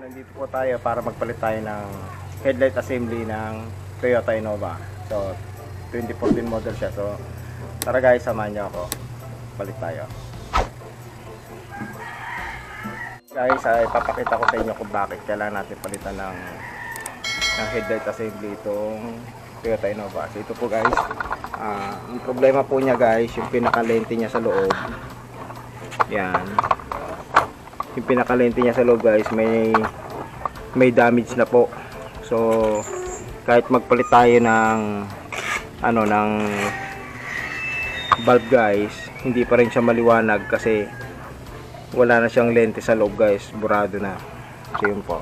nandito po tayo para magpalit tayo ng headlight assembly ng Toyota Innova. So, 2014 model siya. So, tara guys, samahan niyo ako. Palit tayo. Guys, ay papakita ko sa inyo kung bakit kailangan natin palitan ng headlight assembly itong Toyota Innova. So, ito po guys, ang problema po niya guys, yung pinaka-lente niya sa loob. Yan. Yung pinaka-lente niya sa loob guys, may damage na po. So, kahit magpalit tayo ng ng bulb guys, hindi pa rin siya maliwanag kasi wala na siyang lente sa loob guys, burado na. So yun po,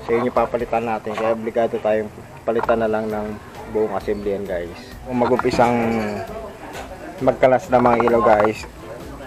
so yun yung papalitan natin, kaya obligado tayong palitan na lang ng buong assembly yan guys. Kung mag-umpisang magkalas na mga ilaw guys,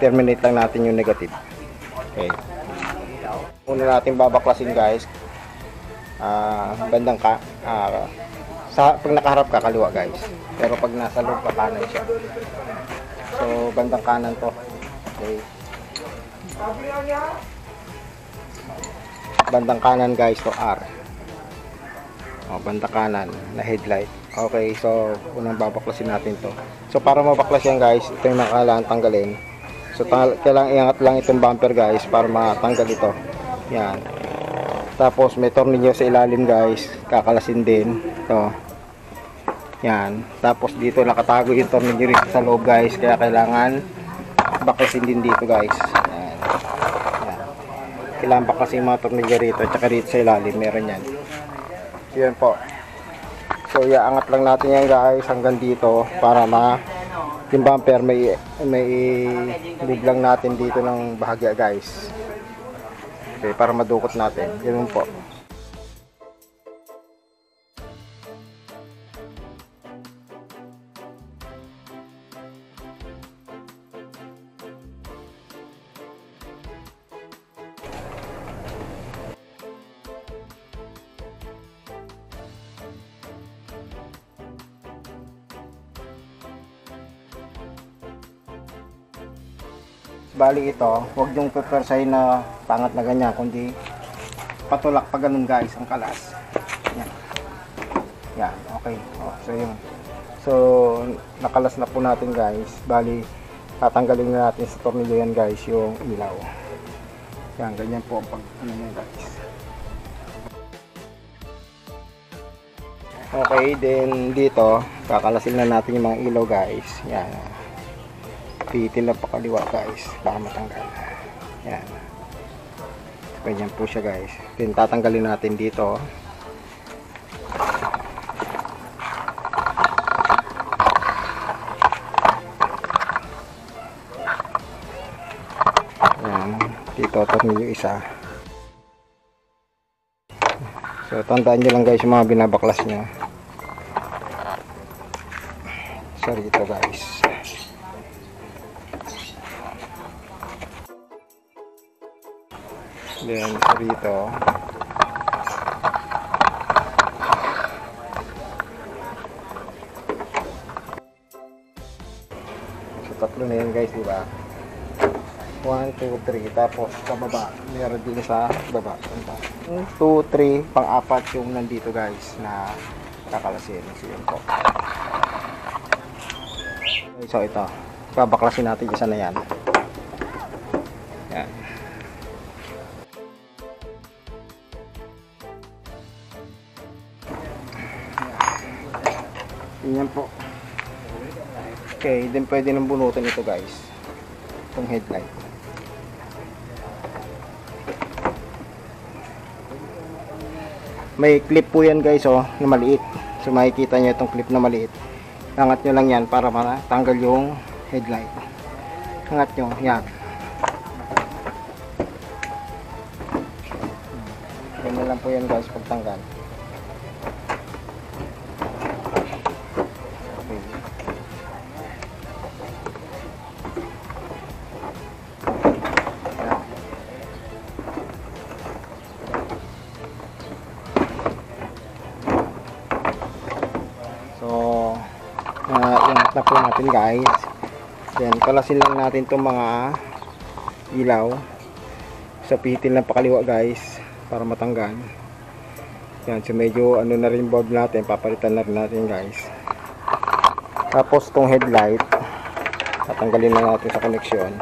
terminate lang natin yung negative. Okay, una natin babaklasin guys, bandang pag nakaharap ka kaliwa guys, pero pag nasa loob ka kanan siya. So bandang kanan to. Okay, bandang kanan guys to R. Bandang kanan na headlight. Okay, so unang babaklasin natin to. So para mabaklas yan guys, ito yung kailangan tanggalin. So kailangan iangat lang itong bumper guys para matanggal ito. Yan. Tapos may tornilyo sa ilalim guys, kakalasin din ito. Yan. Tapos dito nakatago yung tornilyo rin sa loob guys, kaya kailangan baklasin din dito guys. Yan. Yan. Kailangan baklasin yung mga tornilyo rito, tsaka rito sa ilalim meron yan. Yan po. So iaangat lang natin yan guys hanggang dito para yung bumper may biglang natin dito ng bahagya guys. Okay, para madukot natin. Ganun po. Bali ito, huwag yung pepersahin na pangat na ganyan, kundi patulak pa ganun guys ang kalas. Yan. Yan, okay. So yun. So nakalas na po natin guys. Bali tatanggalin na natin sa tornilyo yan guys yung ilaw. Yan, ganyan po ang pag yan guys. Okay, then dito kakalasin na natin yung mga ilaw guys. Yan. Pihitin lang pakaliwa guys para matanggal. Yan. Ganyan po siya guys. Then tatanggalin natin dito. Yan. Dito tornilyo isa. So tandaan nyo lang guys yung mga binabaklas nyo. So dito guys. Then rito so tatlo na yan guys, diba? 1, 2, 3. Tapos sa baba meron din sa baba 1, 2, 3, pang-apat yung nandito guys na kakalasin. So yun po. So ito, babaklasin natin isa na yan. Yan. Yan po. Okay, then pwede nang bunutin ito guys, itong headlight. May clip po yan guys na maliit. So makikita nyo itong clip na maliit. Angat nyo lang yan para matanggal yung headlight. Angat nyo, yan. Ganyan lang po yan guys pagtanggal. Ingat na po natin guys. Then kalasin lang natin itong mga ilaw. So pihitin lang pakaliwa guys. para matanggal. Yan, so medyo ano na rin bulb natin, papalitan na rin natin guys. Tapos tong headlight tatanggalin na natin sa koneksyon.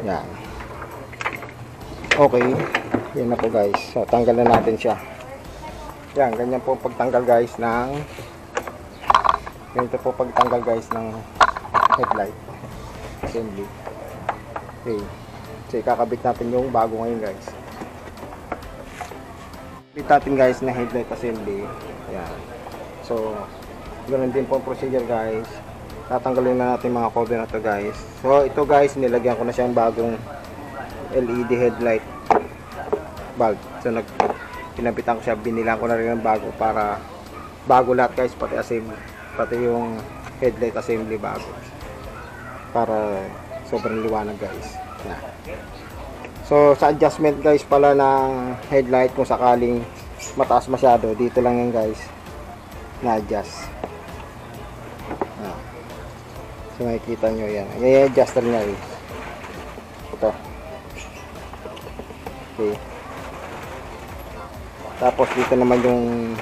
Yan. Okay, yan na po guys. So tanggal na natin siya. Yan, ganyan po pagtanggal guys ng ganito po pagtanggal guys ng headlight assembly. Okay, so kakabit natin yung bago ngayon guys. Kabit natin guys na headlight assembly. Yan, so ganoon din po ang procedure guys. Tatanggalin na natin mga cover na to guys. So ito guys, nilagyan ko na siyang bagong LED headlight bulb. So kinabitan ko siya, binilang ko na rin ng bago para bago lahat guys, pati assembly, pati yung headlight assembly bago para sobrang liwanag guys. Yan. So sa adjustment guys pala ng headlight, kung sakaling mataas masyado, dito lang yan guys na adjust. So makikita nyo yan, i-adjuster nya ito. Okay. Tapos dito naman yung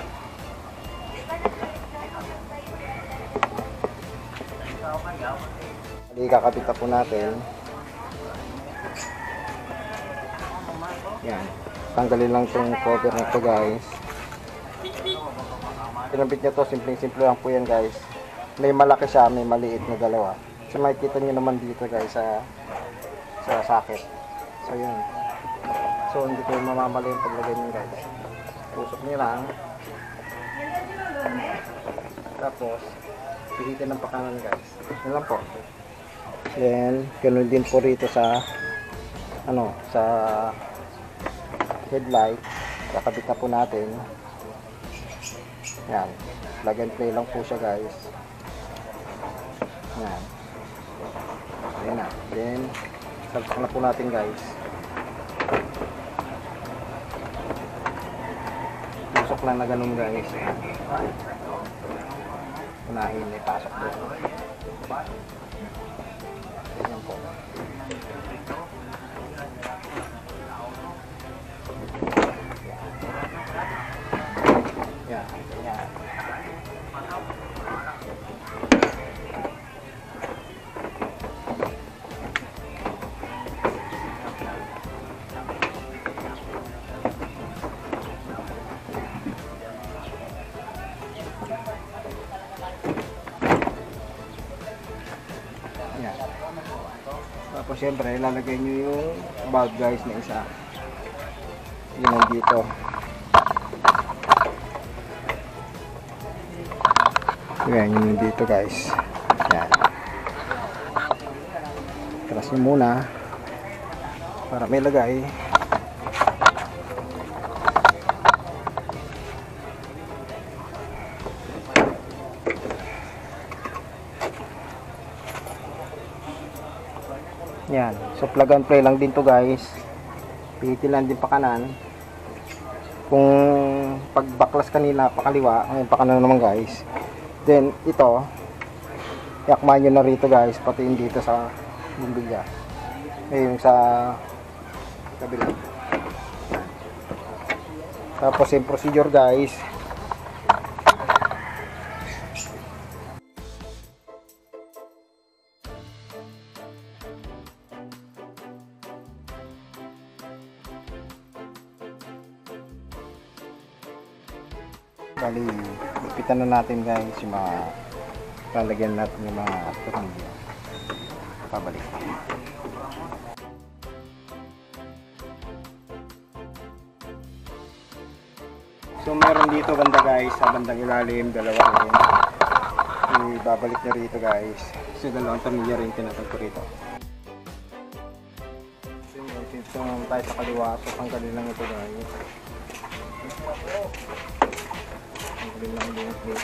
kakabit po natin. Yan, tanggalin lang itong cover na ito guys. Pinabit nyo to, simple lang po yan guys. May malaki siya, may maliit na dalawa. So makikita nyo naman dito guys sa socket. So yun, so hindi kayo mamamali yung paglagay nyo guys. Pusok nyo lang, tapos pihitin ng pakanan guys. Yun lang po. Then ganun din po rito sa sa headlight. Kakabit na po natin. Yan, plug and play lang po siya guys. Yan, ayan na. Then salpak na po natin guys. Pusok lang na ganun guys. Unahin, ipasok doon. Ayan po. Yan, yan. Tapos syempre ilalagay nyo yung bulb guys na isa. Yun nandito. Yan, yun nandito guys. Yan. Talas nyo muna para may lagay. Yan, so plug and play lang din to guys. Pihitin lang din pa kanan. Kung pag baklas kanina pakaliwa, ngayon pa kanan naman guys. Then ito, yakman nyo na rito guys, pati yung dito sa bumbilya. Yung sa kabila. Tapos yung procedure guys, bali, ipitan na natin guys yung mga lalagyan natin yung mga tornilyo. Pabalik. So meron dito banda guys, sa bandang ilalim, dalawa rin. Ibabalik nyo rito guys. So dalawang tornilyo rin tinatag ko rito. So tayo sa kaliwa, so tanggalin lang ito guys. Lang din ito.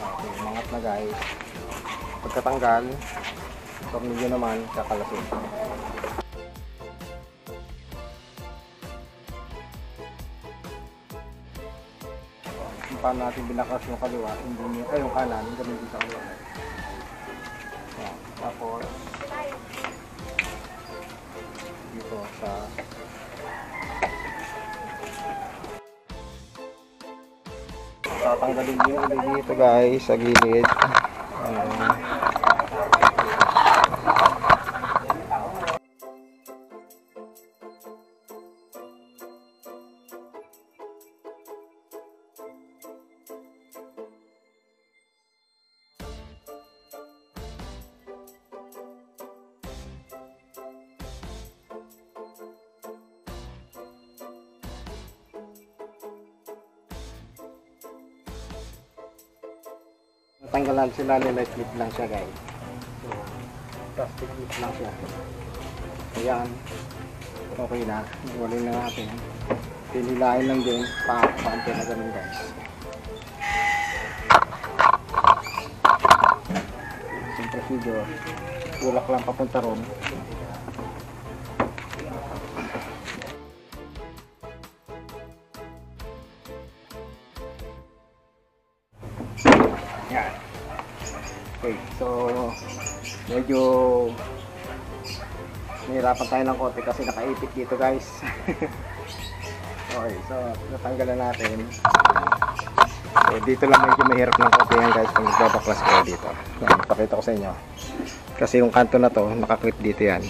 Okay, mangat na guys. Pagkatanggal, tornilyo naman kakalasin. Paano natin binakas yung kaliwa, hindi yung kanan, ganun din sa kaliwa. Yan. Tapos Tatanggalin yung ulit dito guys sa gilid. Natanggalan sila nila, clip lang siya guys. So, plastic clip lang siya. Ayan. Okay na. Iwalin na natin. Pinilain lang din. Paante na ganun guys. Yung procedure. Bulak lang papunta ron. Yan. Okay, so medyo nahirapan tayo ng konti kasi nakaipit dito guys. Okay, so natanggalan natin. So, dito lang medyo mahirap ng konti yan guys kung magbabaklas kayo dito. Yan, pakita ko sa inyo. Kasi yung kanto na to, nakaklip dito yan.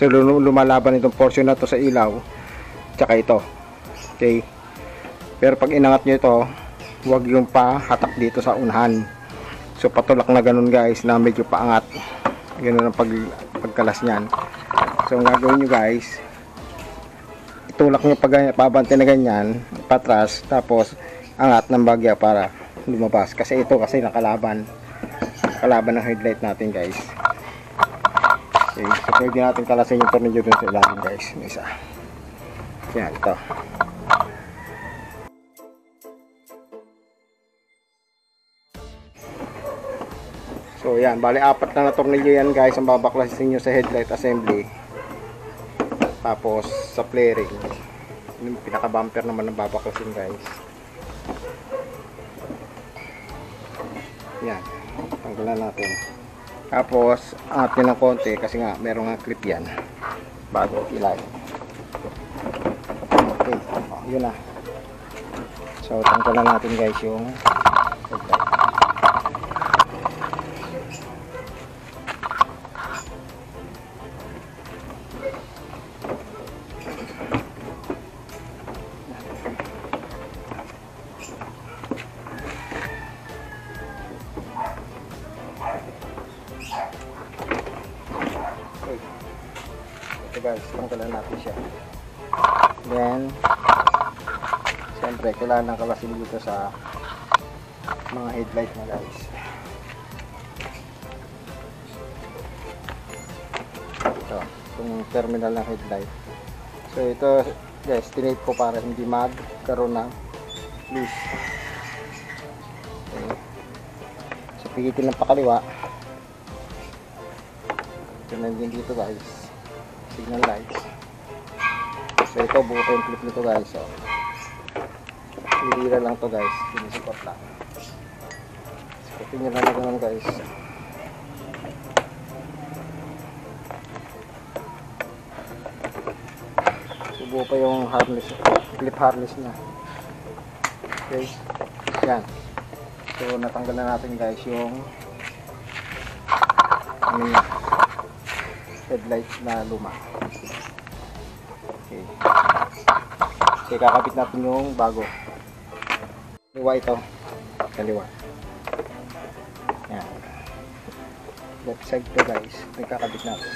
So lumalaban itong portion na to sa ilaw, tsaka ito. Okay. Pero pag inangat nyo ito, huwag yung pahatak dito sa unahan. So patulak na ganun guys, na medyo paangat. Ganun ang pagkalas niyan. So ang gagawin nyo guys, itulak nyo pabante na ganyan, patras, tapos angat ng bagya para lumabas. Kasi ito kasi nakalaban ng headlight natin guys. Okay, so pwede natin kalasin yung tornilyo dun sa ilalim guys. Isa. Yan, ito. So yan, bali apat na tornilyo yan guys ang babaklasin nyo sa headlight assembly. Tapos sa flaring, yung pinaka bumper naman ang babaklasin guys. Yan, tanggalan natin. Tapos atin ng konti kasi nga meron nga clip yan bago ilay. Okay, yun na. So tanggalan natin guys yung headlight. Guys, tanggalan natin siya. Then siyempre kailangan ng kalasin dito sa mga headlight na guys. Itong terminal ng headlight. So ito guys, tinape ko para hindi magkaroon ng loose. Okay. So pigitin ng pakaliwa. Ito na din dito guys, signal lights. So ito buo yung clip nito guys. So hilira lang to guys, sinisipot lang. Sipotin nyo lang na ganun guys. So buo pa yung harness, clip harness nya. Okay, yan. So natanggal na natin guys yung ano yun, headlight na luma. Okay. Okay, kakabit natin yung bago. Kaliwa ito. Kaliwa. Yan. Left side to guys. Kakabit natin.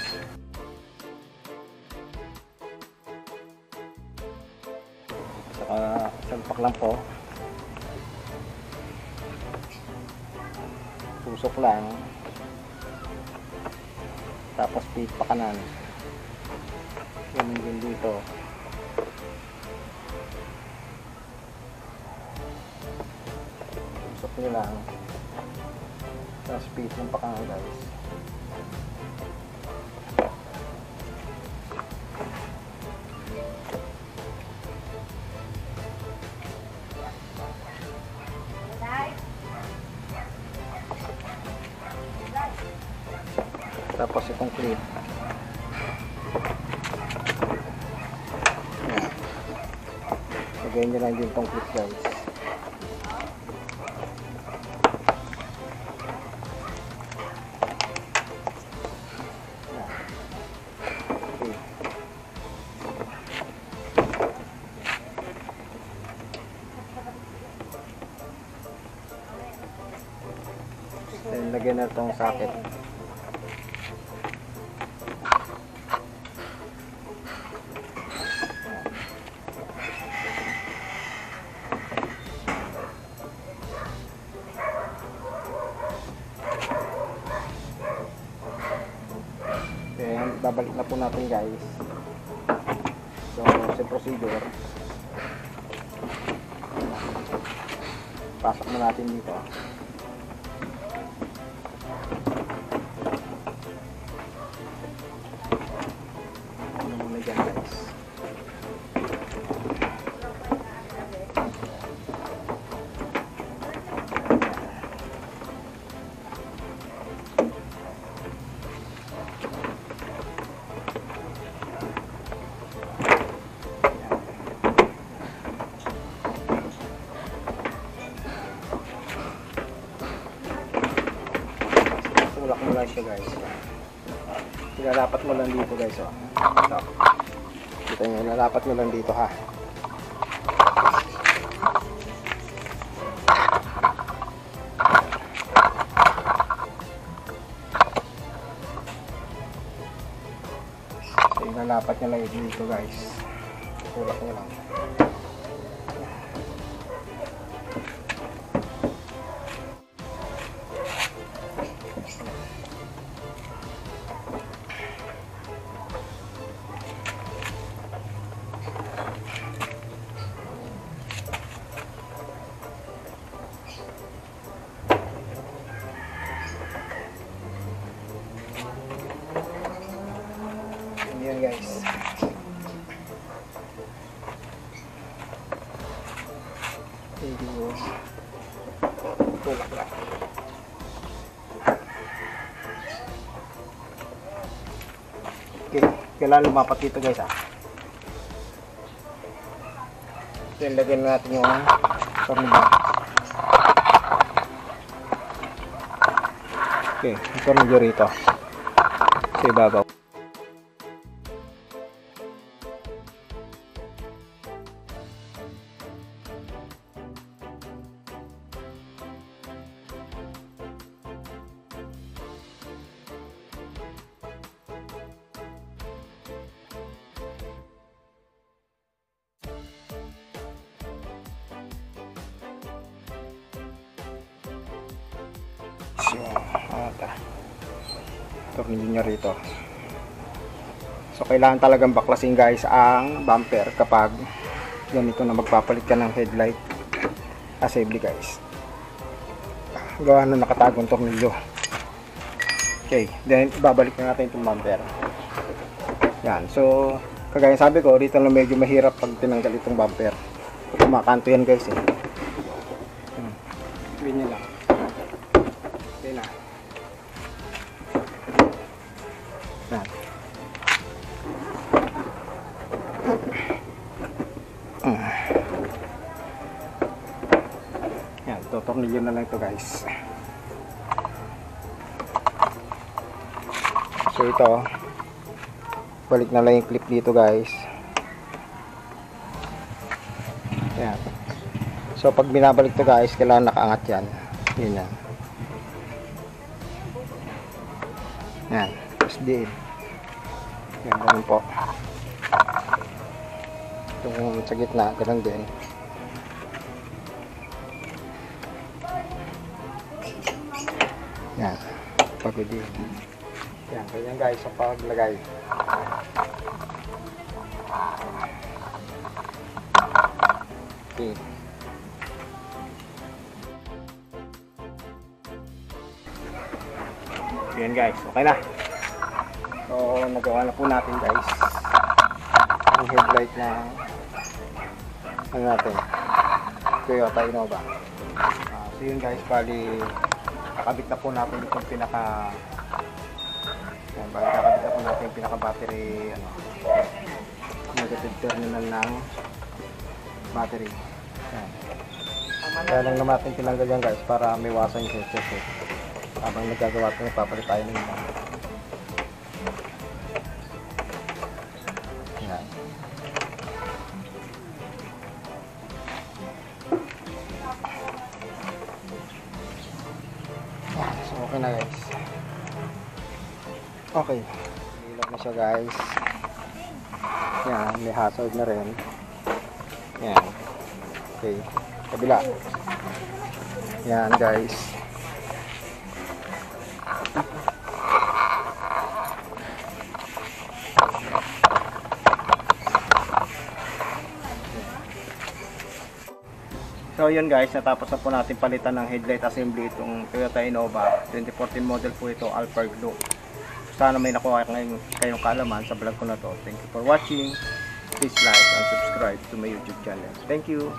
Saka salpak lang po. Tusok lang. Tapos pit pa kanan. Yan din dito. Tusok nyo lang. Tapos pit lang pa kanan guys. Tapos itong clip. Ayan. Lagyan nyo lang din itong clip guys. Then lagyan na itong socket. Then babalik na po natin guys. So sa procedure, pasok na natin dito. Ano muna dyan guys. Tulak mo lang siya guys. Ilalapat mo lang dito guys. Oh. So, kita nyo, ilalapat mo lang dito ha. So, ilalapat nyo lang dito guys. Tulak nyo lang. Yan guys. Video. Tulak lang. Okay, kailangan lumapat dito guys ha. Then lagyan natin yung tornilyo. Okay, yung tornilyo rito. Sa ibabaw. So, tornilyo niya rito. So, kailangan talagang baklasin guys ang bumper kapag ganito na magpapalit ka ng headlight assembly guys. Gawa na nakatagong tornilyo. Okay, then babalik na natin itong bumper. Yan, so kagaya sabi ko, dito na medyo mahirap pag tinanggal itong bumper. Kumakanto yan guys eh. Ganyan lang. Okay na. Yan. Yan, totornilyo na lang ito guys. So ito, balik na lang yung clip dito guys. Yan. So pag binabalik to guys, kailangan nakaangat yan. Yan. Yan. Tapos diin. Yan, ganun po. Itong sa gitna, ganun din. Yan. Pagod din. Yan, ganyan guys ang paglagay. Okay. Yan guys, okay na. So, nagawa na po natin guys ang headlight na ano natin, Toyota Innova. So yun guys, bali kakabit na po natin itong pinaka yan, bali kakabit na po natin yung pinaka battery ano, negative terminal ng battery. Yan. Kaya lang naman natin tinanggal yan guys para may iwasan yung sensor. Habang nagagawa ito, papalit tayo ng iba. Yan. So Okay na guys. Okay. Ilaw na siya guys. Yan, may hazard na rin. Yan. Okay. Kabila. Yan guys. So yun guys, natapos na po natin palitan ng headlight assembly itong Toyota Innova 2014 model po ito, Alphard Blue. Sana may nakuha kayong kaalaman sa vlog ko na to. Thank you for watching. Please like and subscribe to my YouTube channel. Thank you.